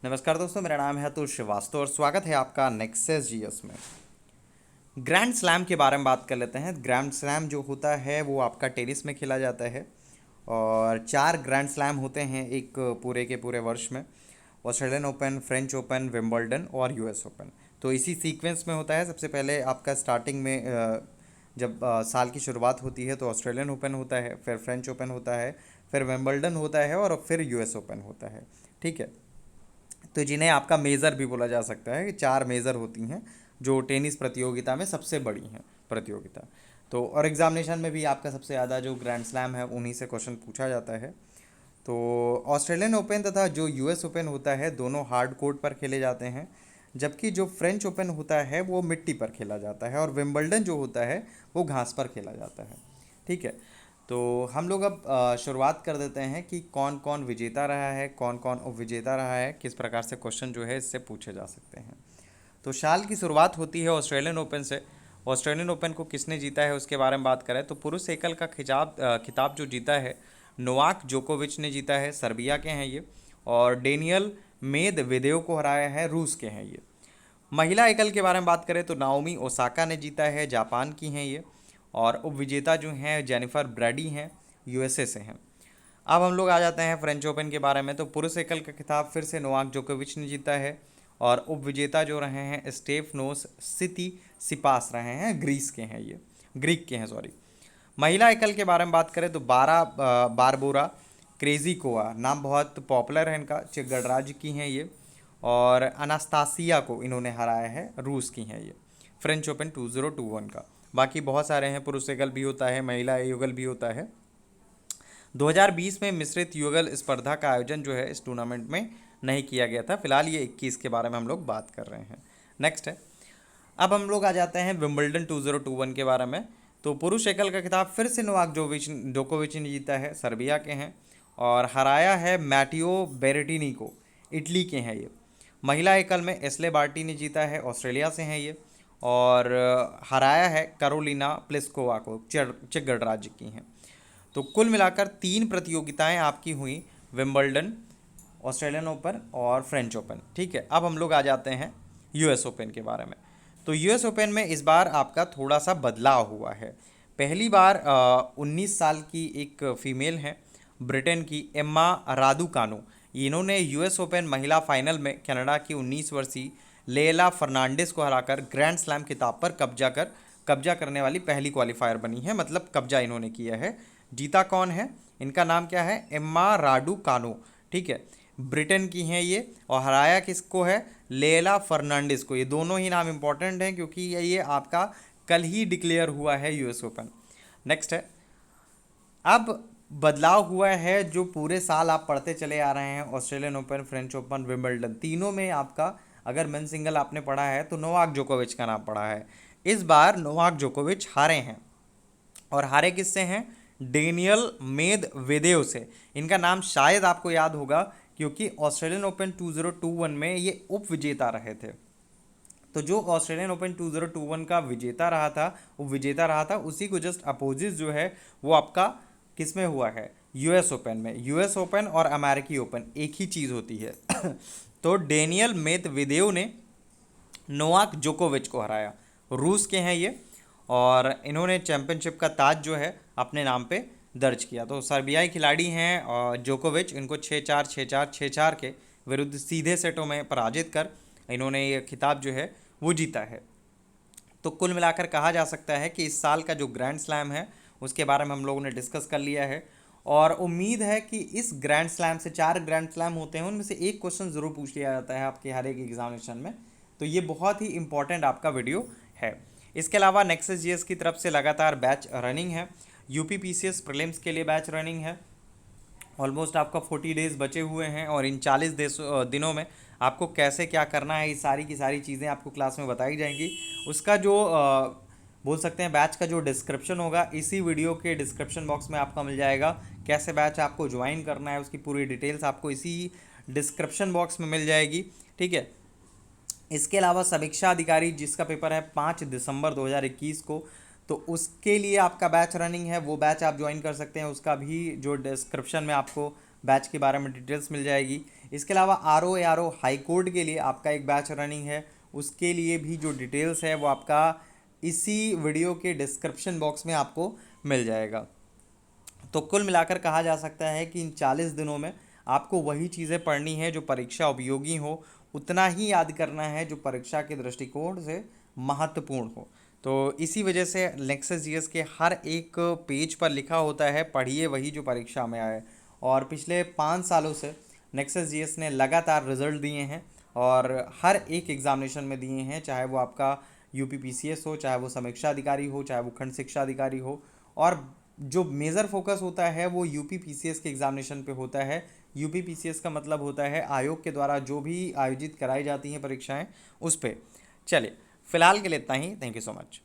नमस्कार दोस्तों, मेरा नाम है अतुल श्रीवास्तव और स्वागत है आपका नेक्सस जीएस में। ग्रैंड स्लैम के बारे में बात कर लेते हैं। ग्रैंड स्लैम जो होता है वो आपका टेनिस में खेला जाता है और 4 ग्रैंड स्लैम होते हैं एक पूरे के पूरे वर्ष में। Australian open, French open, Wimbledon और यूएस ओपन। तो इसी सीक्वेंस में होता है। सबसे पहले आपका स्टार्टिंग में जब साल की शुरुआत होती है तो ऑस्ट्रेलियन ओपन होता है, फिर फ्रेंच ओपन होता है, फिर विंबलडन होता है और फिर यूएस ओपन होता है। ठीक है। तो जिन्हें आपका मेज़र भी बोला जा सकता है कि 4 मेज़र होती हैं जो टेनिस प्रतियोगिता में सबसे बड़ी हैं प्रतियोगिता। तो और एग्जामिनेशन में भी आपका सबसे ज़्यादा जो ग्रैंड स्लैम है उन्हीं से क्वेश्चन पूछा जाता है। तो ऑस्ट्रेलियन ओपन तथा जो यूएस ओपन होता है दोनों हार्ड कोर्ट पर खेले जाते हैं, जबकि जो फ्रेंच ओपन होता है वो मिट्टी पर खेला जाता है और विंबलडन जो होता है वो घास पर खेला जाता है। ठीक है। तो हम लोग अब शुरुआत कर देते हैं कि कौन कौन विजेता रहा है, कौन कौन उपविजेता रहा है, किस प्रकार से क्वेश्चन जो है इससे पूछे जा सकते हैं। तो साल की शुरुआत होती है ऑस्ट्रेलियन ओपन से। ऑस्ट्रेलियन ओपन को किसने जीता है उसके बारे में बात करें तो पुरुष एकल का खिताब जो जीता है नोवाक जोकोविच ने जीता है, सर्बिया के हैं ये। और डेनियल मेदवेदेव को हराया है, रूस के हैं ये। महिला एकल के बारे में बात करें तो नाओमी ओसाका ने जीता है, जापान की हैं ये। और उपविजेता जो हैं जेनिफर ब्रैडी हैं, यूएसए से हैं। अब हम लोग आ जाते हैं फ्रेंच ओपन के बारे में। तो पुरुष एकल का खिताब फिर से नोवाक जोकोविच ने जीता है और उपविजेता जो रहे हैं स्टेफनोस सिटी सिपास रहे हैं, ग्रीस के हैं ये, ग्रीक के हैं सॉरी। महिला एकल के बारे में बात करें तो बारबोरा क्रेजिकोवा, नाम बहुत पॉपुलर है इनका, चेक गणराज्य की हैं ये। और अनास्तासिया को इन्होंने हराया है, रूस की हैं ये। फ्रेंच ओपन 2021 का। बाकी बहुत सारे हैं, पुरुष युगल भी होता है, महिला युगल भी होता है। 2020 में मिश्रित युगल स्पर्धा का आयोजन जो है इस टूर्नामेंट में नहीं किया गया था। फिलहाल ये 21 के बारे में हम लोग बात कर रहे हैं। नेक्स्ट है, अब हम लोग आ जाते हैं विंबलडन 2021 के बारे में। तो पुरुष एकल का खिताब फिर से नोवाक जोकोविच ने जीता है, सर्बिया के हैं। और हराया है मैटियो बेरेटिनी को, इटली के हैं ये। महिला एकल में एस्ले बार्टी ने जीता है, ऑस्ट्रेलिया से हैं ये। और हराया है कैरोलिना प्लिस्कोवा को, चेक गणराज्य की हैं। तो कुल मिलाकर 3 प्रतियोगिताएं आपकी हुई, विंबलडन, ऑस्ट्रेलियन ओपन और फ्रेंच ओपन। ठीक है। अब हम लोग आ जाते हैं यूएस ओपन के बारे में। तो यूएस ओपन में इस बार आपका थोड़ा सा बदलाव हुआ है। पहली बार 19 साल की एक फीमेल हैं, ब्रिटेन की एम्मा रादुकानु, इन्होंने यूएस ओपन महिला फाइनल में कनाडा की 19 वर्षीय लेला फर्नांडिस को हराकर ग्रैंड स्लैम खिताब पर कब्जा करने वाली पहली क्वालिफायर बनी है। मतलब कब्जा इन्होंने किया है। जीता कौन है, इनका नाम क्या है, एम्मा राडुकानु। ठीक है। ब्रिटेन की हैं ये। और हराया किसको है, लेला फर्नांडिस को। ये दोनों ही नाम इंपॉर्टेंट हैं क्योंकि ये आपका कल ही डिक्लेयर हुआ है यूएस ओपन। नेक्स्ट है, अब बदलाव हुआ है जो पूरे साल आप पढ़ते चले आ रहे हैं, Australian open, French open, Wimbledon, तीनों में आपका अगर मेन सिंगल आपने पढ़ा है तो नोवाक जोकोविच का नाम पढ़ा है। इस बार नोवाक जोकोविच हारे हैं और हारे किससे हैं, डेनियल मेदवेदेव से। इनका नाम शायद आपको याद होगा क्योंकि ऑस्ट्रेलियन ओपन 2021 में ये उप विजेता रहे थे। तो जो ऑस्ट्रेलियन ओपन 2021 का विजेता रहा था, वो विजेता रहा था, उसी को जस्ट अपोजिट जो है वो आपका किस में हुआ है, यूएस ओपन में। यूएस ओपन और अमेरिकी ओपन एक ही चीज़ होती है। तो डेनियल मेदवेदेव ने नोवाक जोकोविच को हराया, रूस के हैं ये। और इन्होंने चैंपियनशिप का ताज जो है अपने नाम पे दर्ज किया। तो सर्बियाई खिलाड़ी हैं और जोकोविच, इनको 6-4, 6-4, 6-4 के विरुद्ध सीधे सेटों में पराजित कर इन्होंने ये खिताब जो है वो जीता है। तो कुल मिलाकर कहा जा सकता है कि इस साल का जो ग्रैंड स्लैम है उसके बारे में हम लोगों ने डिस्कस कर लिया है। और उम्मीद है कि इस ग्रैंड स्लैम से 4 ग्रैंड स्लैम होते हैं, उनमें से एक क्वेश्चन ज़रूर पूछ लिया जाता है आपके हर एक एग्जामिनेशन में। तो ये बहुत ही इंपॉर्टेंट आपका वीडियो है। इसके अलावा नेक्सस जीएस की तरफ से लगातार बैच रनिंग है। यूपी पीसीएस प्रीलिम्स के लिए बैच रनिंग है। ऑलमोस्ट आपका 40 डेज़ बचे हुए हैं और इन 40 दिनों में आपको कैसे क्या करना है, ये सारी की सारी चीज़ें आपको क्लास में बताई जाएंगी। उसका जो बोल सकते हैं बैच का जो डिस्क्रिप्शन होगा, इसी वीडियो के डिस्क्रिप्शन बॉक्स में आपका मिल जाएगा। कैसे बैच आपको ज्वाइन करना है उसकी पूरी डिटेल्स आपको इसी डिस्क्रिप्शन बॉक्स में मिल जाएगी। ठीक है। इसके अलावा समीक्षा अधिकारी जिसका पेपर है 5 दिसंबर 2021 को, तो उसके लिए आपका बैच रनिंग है, वो बैच आप ज्वाइन कर सकते हैं। उसका भी जो डिस्क्रिप्शन में आपको बैच के बारे में डिटेल्स मिल जाएगी। इसके अलावा RO हाई कोर्ट के लिए आपका एक बैच रनिंग है, उसके लिए भी जो डिटेल्स है वो आपका इसी वीडियो के डिस्क्रिप्शन बॉक्स में आपको मिल जाएगा। तो कुल मिलाकर कहा जा सकता है कि इन 40 दिनों में आपको वही चीज़ें पढ़नी है जो परीक्षा उपयोगी हो, उतना ही याद करना है जो परीक्षा के दृष्टिकोण से महत्वपूर्ण हो। तो इसी वजह से नेक्सस जीएस के हर एक पेज पर लिखा होता है पढ़िए वही जो परीक्षा में आए। और पिछले 5 सालों से नेक्सस जीएस ने लगातार रिजल्ट दिए हैं और हर एक एग्जामिनेशन में दिए हैं, चाहे वो आपका UP PCS हो, चाहे वो समीक्षा अधिकारी हो, चाहे वो खंड शिक्षा अधिकारी हो। और जो मेजर फोकस होता है वो UP PCS के एग्जामिनेशन पे होता है। UP PCS का मतलब होता है आयोग के द्वारा जो भी आयोजित कराई जाती हैं परीक्षाएं उस पे। चलिए फिलहाल के लिए इतना ही। Thank you so much.